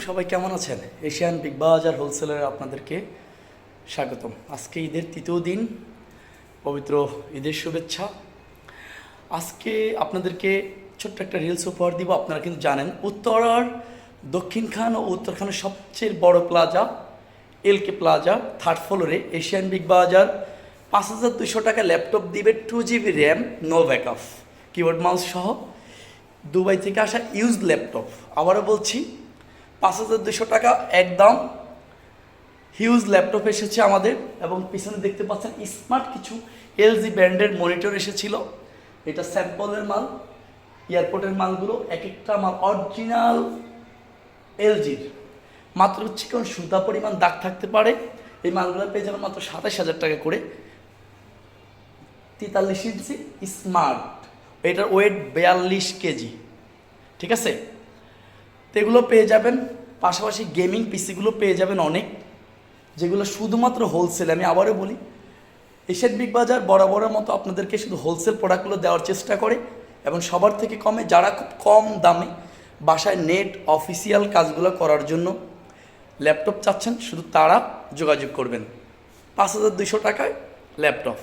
সবাই কেমন আছেন? এশিয়ান বিগ বাজার হোলসেলারে আপনাদেরকে স্বাগতম। আজকে ঈদের তৃতীয় দিন, পবিত্র ঈদের শুভেচ্ছা। আজকে আপনাদেরকে ছোট্ট একটা রিলস উপহার দিব। আপনারা কিন্তু জানেন উত্তরার দক্ষিণখান ও উত্তরখানের সবচেয়ে বড় প্লাজা এলকে প্লাজা থার্ড ফ্লোরে এশিয়ান বিগ বাজার 5,200 টাকা ল্যাপটপ দিবে, 2GB RAM, no backup, keyboard mouse সহ, দুবাই থেকে আসা ইউজ ল্যাপটপ। আবারও বলছি, 5,200 টাকা একদম হিউজ ল্যাপটপ এসেছে আমাদের। এবং পিছনে দেখতে পাচ্ছেন স্মার্ট কিছু এলজি ব্র্যান্ডের মনিটর এসেছিল। এটা স্যাম্পলের মাল, এয়ারপোর্টের মালগুলো এক একটা মাল অরিজিনাল এলজির। মাত্র চিকন সুতা পরিমাণ দাগ থাকতে পারে। এই মালগুলো পেয়ে যাবেন মাত্র 27,000 টাকা করে। 43 ইঞ্চি স্মার্ট, এটার ওয়েট 42 কেজি, ঠিক আছে? তো এগুলো পেয়ে যাবেন। পাশাপাশি গেমিং পিসিগুলো পেয়ে যাবেন অনেক, যেগুলো শুধুমাত্র হোলসেল। আমি আবারও বলি, এশিয়ান বিগ বাজার বরাবরের মতো আপনাদেরকে শুধু হোলসেল প্রোডাক্টগুলো দেওয়ার চেষ্টা করে এবং সবার থেকে কমে। যারা খুব কম দামে বাসায় নেট অফিসিয়াল কাজগুলো করার জন্য ল্যাপটপ চাচ্ছেন, শুধু তারা যোগাযোগ করবেন। 5,200 টাকায় ল্যাপটপ।